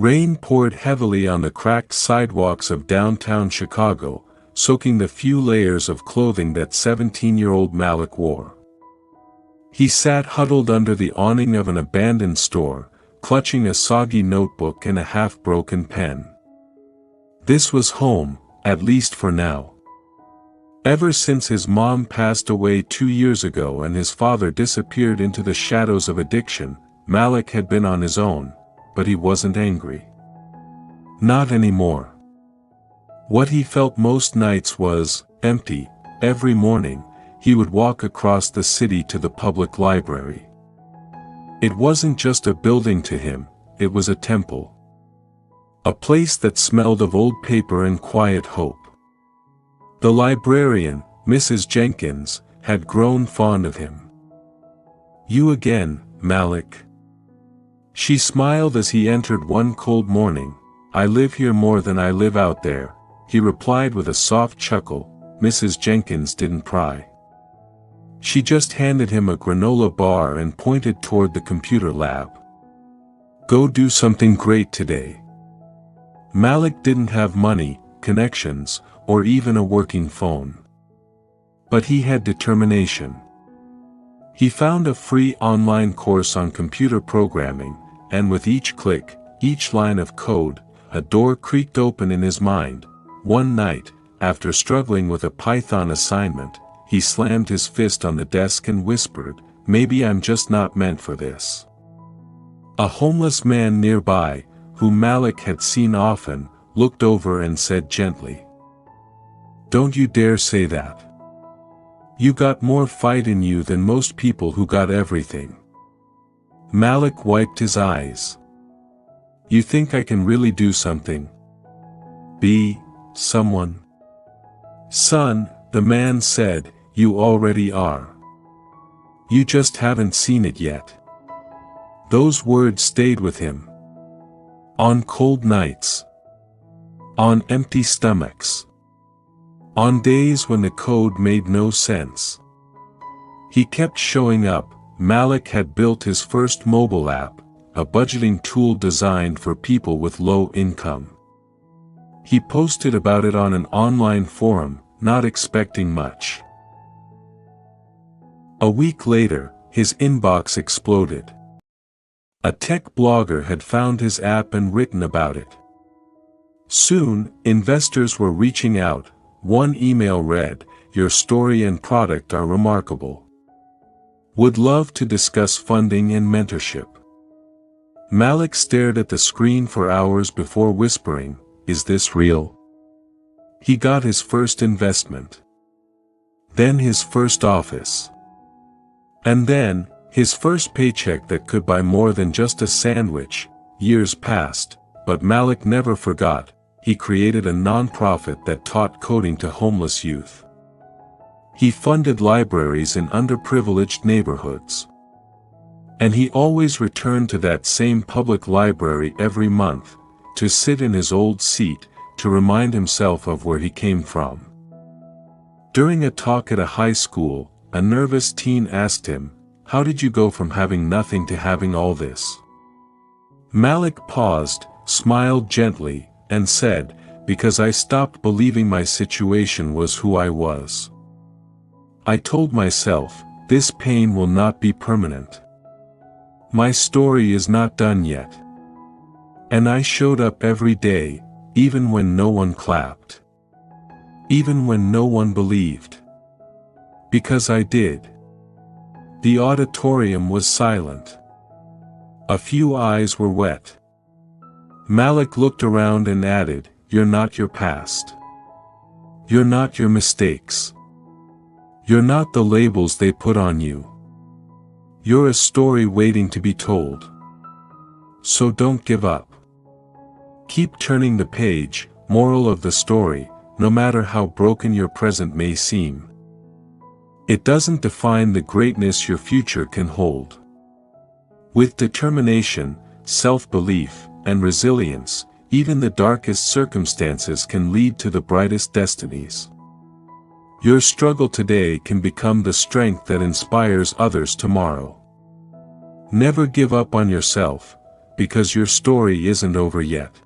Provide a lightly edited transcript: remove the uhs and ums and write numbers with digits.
Rain poured heavily on the cracked sidewalks of downtown Chicago, soaking the few layers of clothing that 17-year-old Malik wore. He sat huddled under the awning of an abandoned store, clutching a soggy notebook and a half-broken pen. This was home, at least for now. Ever since his mom passed away 2 years ago and his father disappeared into the shadows of addiction, Malik had been on his own, but he wasn't angry. Not anymore. What he felt most nights was empty. Every morning, he would walk across the city to the public library. It wasn't just a building to him, it was a temple. A place that smelled of old paper and quiet hope. The librarian, Mrs. Jenkins, had grown fond of him. "You again, Malik." She smiled as he entered one cold morning. "I live here more than I live out there," he replied with a soft chuckle. Mrs. Jenkins didn't pry. She just handed him a granola bar and pointed toward the computer lab. "Go do something great today." Malik didn't have money, connections, or even a working phone. But he had determination. He found a free online course on computer programming, and with each click, each line of code, a door creaked open in his mind. One night, after struggling with a Python assignment, he slammed his fist on the desk and whispered, "Maybe I'm just not meant for this." A homeless man nearby, whom Malik had seen often, looked over and said gently, "Don't you dare say that. You got more fight in you than most people who got everything." Malik wiped his eyes. "You think I can really do something? Be someone?" "Son," the man said, "you already are. You just haven't seen it yet." Those words stayed with him. On cold nights. On empty stomachs. On days when the code made no sense. He kept showing up. Malik had built his first mobile app, a budgeting tool designed for people with low income. He posted about it on an online forum, not expecting much. A week later, his inbox exploded. A tech blogger had found his app and written about it. Soon, investors were reaching out. One email read, "Your story and product are remarkable. Would love to discuss funding and mentorship." Malik stared at the screen for hours before whispering, "Is this real?" He got his first investment. Then his first office. And then, his first paycheck that could buy more than just a sandwich. Years passed, but Malik never forgot. He created a non-profit that taught coding to homeless youth. He funded libraries in underprivileged neighborhoods. And he always returned to that same public library every month, to sit in his old seat, to remind himself of where he came from. During a talk at a high school, a nervous teen asked him, "How did you go from having nothing to having all this?" Malik paused, smiled gently, and said, "Because I stopped believing my situation was who I was. I told myself, this pain will not be permanent. My story is not done yet." And I showed up every day, even when no one clapped. Even when no one believed. Because I did. The auditorium was silent. A few eyes were wet. Malik looked around and added, "You're not your past. You're not your mistakes. You're not the labels they put on you. You're a story waiting to be told. So don't give up. Keep turning the page." Moral of the story, no matter how broken your present may seem, it doesn't define the greatness your future can hold. With determination, self-belief, and resilience, even the darkest circumstances can lead to the brightest destinies. Your struggle today can become the strength that inspires others tomorrow. Never give up on yourself, because your story isn't over yet.